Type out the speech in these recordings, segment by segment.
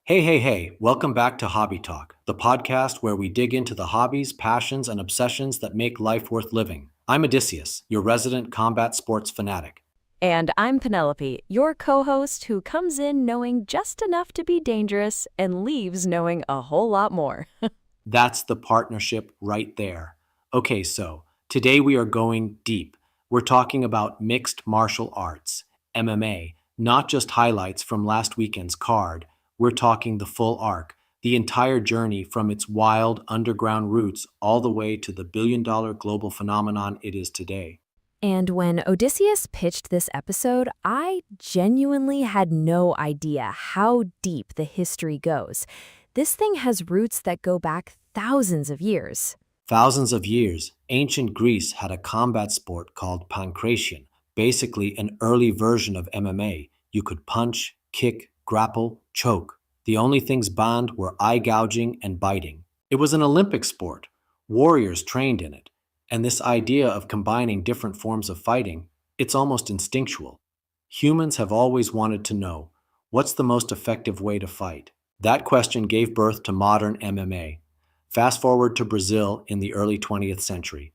Hey, welcome back to Hobby Talk, the podcast where we dig into the hobbies, passions, and obsessions that make life worth living. I'm Odysseus, your resident combat sports fanatic. And I'm Penelope, your co host who comes in knowing just enough to be dangerous and leaves knowing a whole lot more. That's the partnership right there. Okay, so today we are going deep. We're talking about mixed martial arts, MMA, not just highlights from last weekend's card. We're talking the full arc, the entire journey from its wild underground roots all the way to the billion-dollar global phenomenon it is today. And when Odysseus pitched this episode, I genuinely had no idea how deep the history goes. This thing has roots that go back thousands of years. Thousands of years, ancient Greece had a combat sport called pankration, basically an early version of MMA. You could punch, kick, grapple, choke. The only things banned were eye gouging and biting. It was an Olympic sport. Warriors trained in it. And this idea of combining different forms of fighting, it's almost instinctual. Humans have always wanted to know, what's the most effective way to fight? That question gave birth to modern MMA. Fast forward to Brazil in the early 20th century.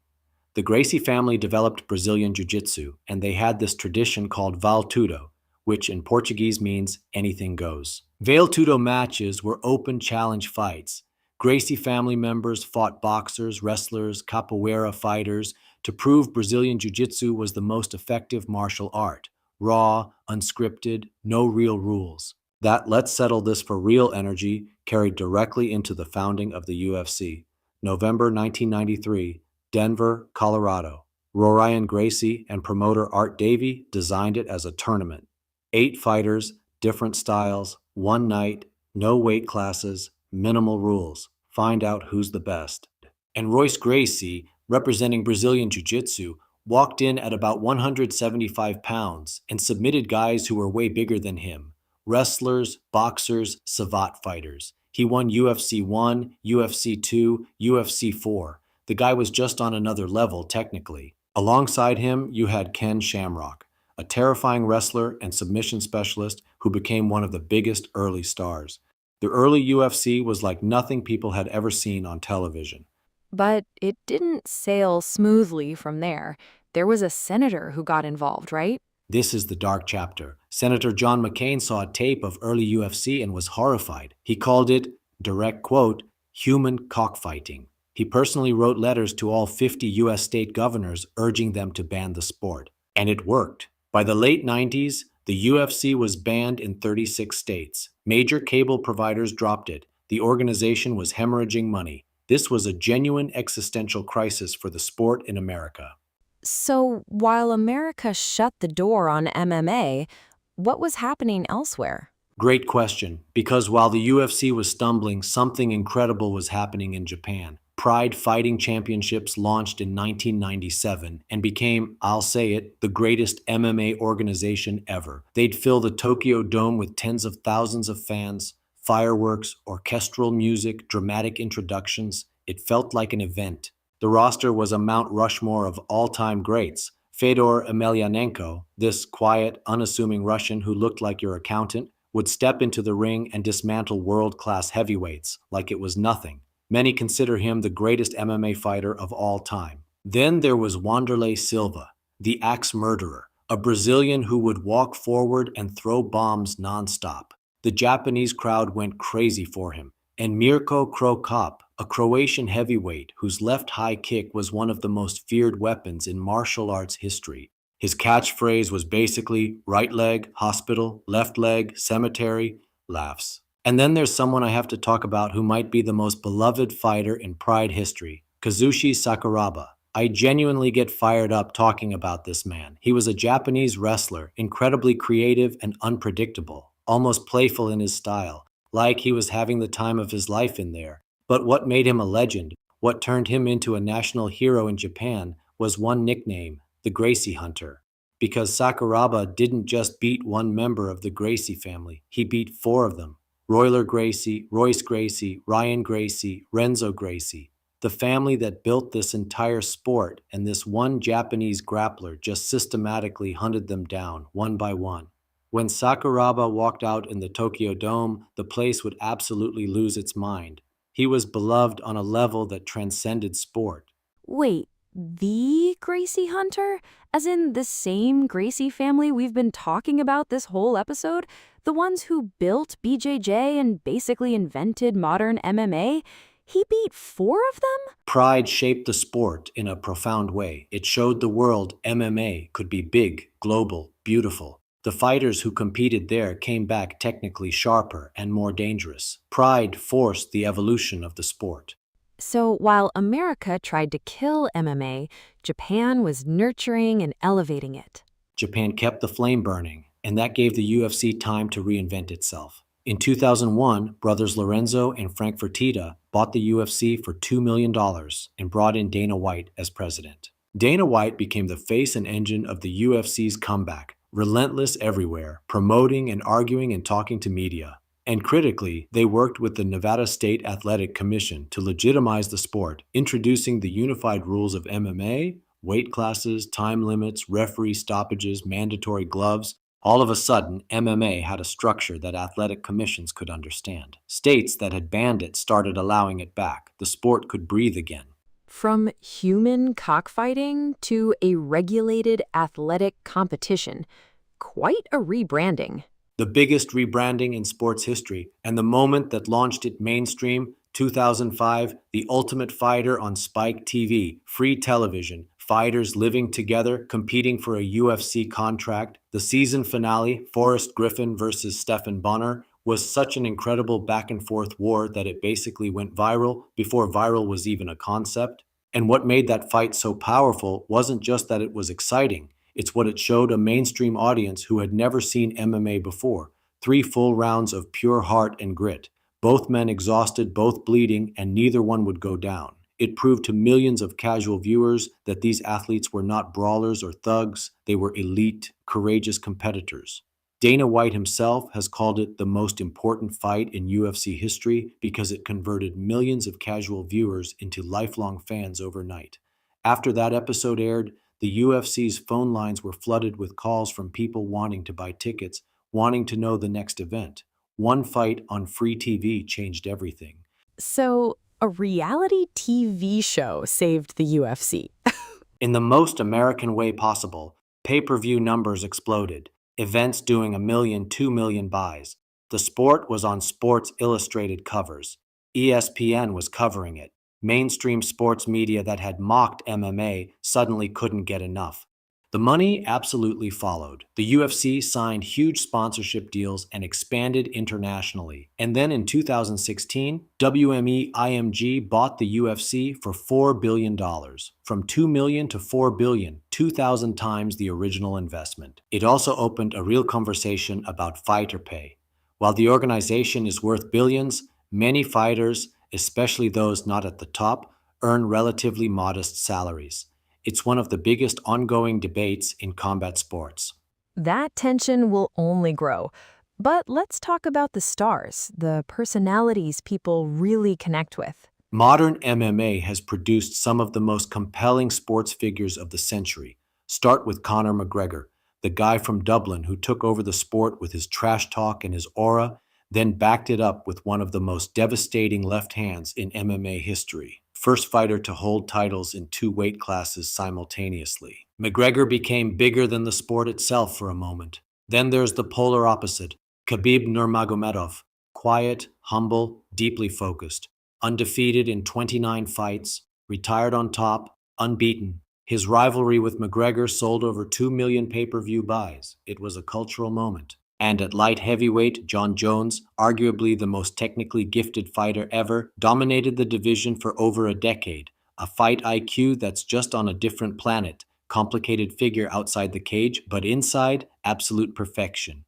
The Gracie family developed Brazilian Jiu-Jitsu, and they had this tradition called Vale Tudo, which in Portuguese means anything goes. Vale Tudo matches were open challenge fights. Gracie family members fought boxers, wrestlers, capoeira fighters to prove Brazilian Jiu-Jitsu was the most effective martial art. Raw, unscripted, no real rules. That let's settle this for real energy carried directly into the founding of the UFC. November 1993, Denver, Colorado. Rorion Gracie and promoter Art Davie designed it as a tournament. 8 fighters, different styles, one night, no weight classes, minimal rules. Find out who's the best. And Royce Gracie, representing Brazilian Jiu-Jitsu, walked in at about 175 pounds and submitted guys who were way bigger than him. Wrestlers, boxers, savate fighters. He won UFC 1, UFC 2, UFC 4. The guy was just on another level, technically. Alongside him, you had Ken Shamrock, a terrifying wrestler and submission specialist who became one of the biggest early stars. The early UFC was like nothing people had ever seen on television. But it didn't sail smoothly from there. There was a senator who got involved, right? This is the dark chapter. Senator John McCain saw a tape of early UFC and was horrified. He called it, direct quote, human cockfighting. He personally wrote letters to all 50 U.S. state governors urging them to ban the sport. And it worked. By the late 90s, the UFC was banned in 36 states. Major cable providers dropped it. The organization was hemorrhaging money. This was a genuine existential crisis for the sport in America. So while America shut the door on MMA, what was happening elsewhere? Great question, because while the UFC was stumbling, something incredible was happening in Japan. Pride Fighting Championships launched in 1997 and became, I'll say it, the greatest MMA organization ever. They'd fill the Tokyo Dome with tens of thousands of fans, fireworks, orchestral music, dramatic introductions. It felt like an event. The roster was a Mount Rushmore of all-time greats. Fedor Emelianenko, this quiet, unassuming Russian who looked like your accountant, would step into the ring and dismantle world-class heavyweights like it was nothing. Many consider him the greatest MMA fighter of all time. Then there was Wanderlei Silva, the axe murderer, a Brazilian who would walk forward and throw bombs nonstop. The Japanese crowd went crazy for him. And Mirko Cro Cop, a Croatian heavyweight whose left high kick was one of the most feared weapons in martial arts history. His catchphrase was basically right leg, hospital, left leg, cemetery, laughs. And then there's someone I have to talk about who might be the most beloved fighter in Pride history, Kazushi Sakuraba. I genuinely get fired up talking about this man. He was a Japanese wrestler, incredibly creative and unpredictable, almost playful in his style, like he was having the time of his life in there. But what made him a legend, what turned him into a national hero in Japan, was one nickname, the Gracie Hunter. Because Sakuraba didn't just beat one member of the Gracie family, he beat 4 of them. Royler Gracie, Royce Gracie, Ryan Gracie, Renzo Gracie. The family that built this entire sport, and this one Japanese grappler just systematically hunted them down one by one. When Sakuraba walked out in the Tokyo Dome, the place would absolutely lose its mind. He was beloved on a level that transcended sport. Wait, the Gracie Hunter? As in the same Gracie family we've been talking about this whole episode? The ones who built BJJ and basically invented modern MMA? He beat 4 of them? Pride shaped the sport in a profound way. It showed the world MMA could be big, global, beautiful. The fighters who competed there came back technically sharper and more dangerous. Pride forced the evolution of the sport. So while America tried to kill MMA, Japan was nurturing and elevating it. Japan kept the flame burning, and that gave the UFC time to reinvent itself. In 2001, brothers Lorenzo and Frank Fertitta bought the UFC for $2 million and brought in Dana White as president. Dana White became the face and engine of the UFC's comeback, relentless everywhere, promoting and arguing and talking to media. And critically, they worked with the Nevada State Athletic Commission to legitimize the sport, introducing the unified rules of MMA, weight classes, time limits, referee stoppages, mandatory gloves. All of a sudden, MMA had a structure that athletic commissions could understand. States that had banned it started allowing it back. The sport could breathe again. From human cockfighting to a regulated athletic competition. Quite a rebranding. The biggest rebranding in sports history, and the moment that launched it mainstream, 2005, The Ultimate Fighter on Spike TV, free television, fighters living together, competing for a UFC contract. The season finale, Forrest Griffin versus Stephen Bonner, was such an incredible back and forth war that it basically went viral before viral was even a concept. And what made that fight so powerful wasn't just that it was exciting. It's what it showed a mainstream audience who had never seen MMA before. 3 full rounds of pure heart and grit. Both men exhausted, both bleeding, and neither one would go down. It proved to millions of casual viewers that these athletes were not brawlers or thugs. They were elite, courageous competitors. Dana White himself has called it the most important fight in UFC history because it converted millions of casual viewers into lifelong fans overnight. After that episode aired, the UFC's phone lines were flooded with calls from people wanting to buy tickets, wanting to know the next event. One fight on free TV changed everything. So, a reality TV show saved the UFC. In the most American way possible, pay-per-view numbers exploded, events doing 1 million, 2 million buys. The sport was on Sports Illustrated covers. ESPN was covering it. Mainstream sports media that had mocked MMA suddenly couldn't get enough. The money absolutely followed. The UFC signed huge sponsorship deals and expanded internationally. And then in 2016, WME IMG bought the UFC for $4 billion. From $2 million to $4 billion, 2,000 times the original investment. It also opened a real conversation about fighter pay. While the organization is worth billions, many fighters, especially those not at the top, earn relatively modest salaries. It's one of the biggest ongoing debates in combat sports. That tension will only grow. But let's talk about the stars, the personalities people really connect with. Modern MMA has produced some of the most compelling sports figures of the century. Start with Conor McGregor, the guy from Dublin who took over the sport with his trash talk and his aura, then backed it up with one of the most devastating left hands in MMA history. First fighter to hold titles in 2 weight classes simultaneously. McGregor became bigger than the sport itself for a moment. Then there's the polar opposite, Khabib Nurmagomedov. Quiet, humble, deeply focused. Undefeated in 29 fights, retired on top, unbeaten. His rivalry with McGregor sold over 2 million pay-per-view buys. It was a cultural moment. And at light heavyweight, John Jones, arguably the most technically gifted fighter ever, dominated the division for over a decade. A fight IQ that's just on a different planet. Complicated figure outside the cage, but inside, absolute perfection.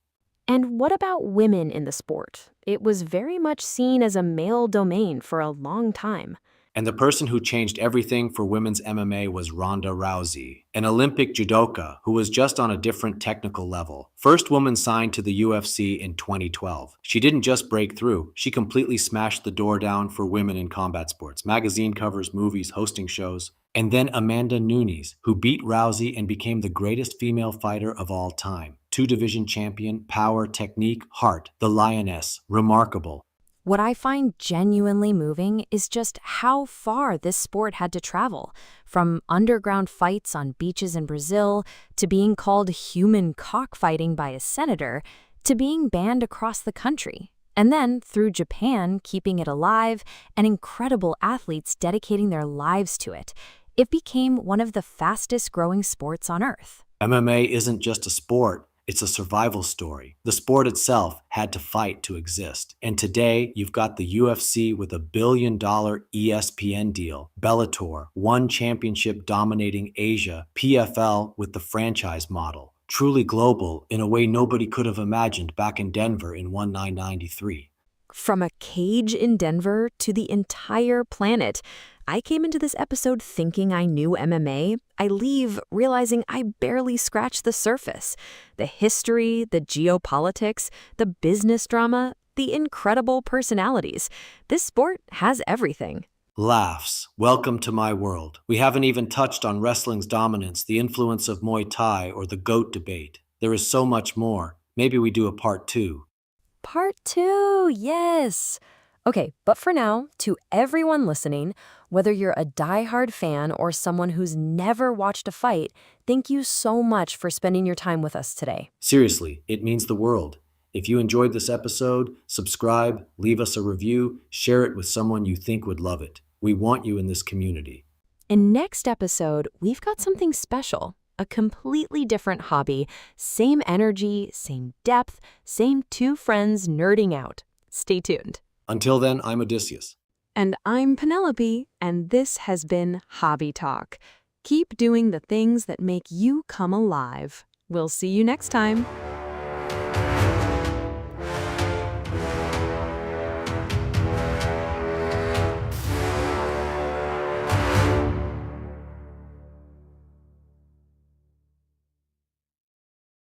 And what about women in the sport? It was very much seen as a male domain for a long time. And the person who changed everything for women's MMA was Ronda Rousey, an Olympic judoka who was just on a different technical level. First woman signed to the UFC in 2012. She didn't just break through, she completely smashed the door down for women in combat sports. Magazine covers, movies, hosting shows. And then Amanda Nunes, who beat Rousey and became the greatest female fighter of all time. two-division champion, power, technique, heart, the lioness, remarkable. What I find genuinely moving is just how far this sport had to travel, from underground fights on beaches in Brazil, to being called human cockfighting by a senator, to being banned across the country. And then, through Japan keeping it alive and incredible athletes dedicating their lives to it, it became one of the fastest-growing sports on Earth. MMA isn't just a sport, it's a survival story. The sport itself had to fight to exist. And today, you've got the UFC with $1 billion ESPN deal, Bellator, one championship dominating Asia, PFL with the franchise model. Truly global in a way nobody could have imagined back in Denver in 1993. From a cage in Denver to the entire planet, I came into this episode thinking I knew MMA. I leave realizing I barely scratched the surface. The history, the geopolitics, the business drama, the incredible personalities. This sport has everything. Laughs. Welcome to my world. We haven't even touched on wrestling's dominance, the influence of Muay Thai, or the GOAT debate. There is so much more. Maybe we do a part 2. Part 2, yes. Okay, but for now, to everyone listening, whether you're a diehard fan or someone who's never watched a fight, thank you so much for spending your time with us today. Seriously, it means the world. If you enjoyed this episode, subscribe, leave us a review, share it with someone you think would love it. We want you in this community. In next episode, we've got something special. A completely different hobby, same energy, same depth, same two friends nerding out. Stay tuned. Until then, I'm Odysseus. And I'm Penelope, and this has been Hobby Talk. Keep doing the things that make you come alive. We'll see you next time.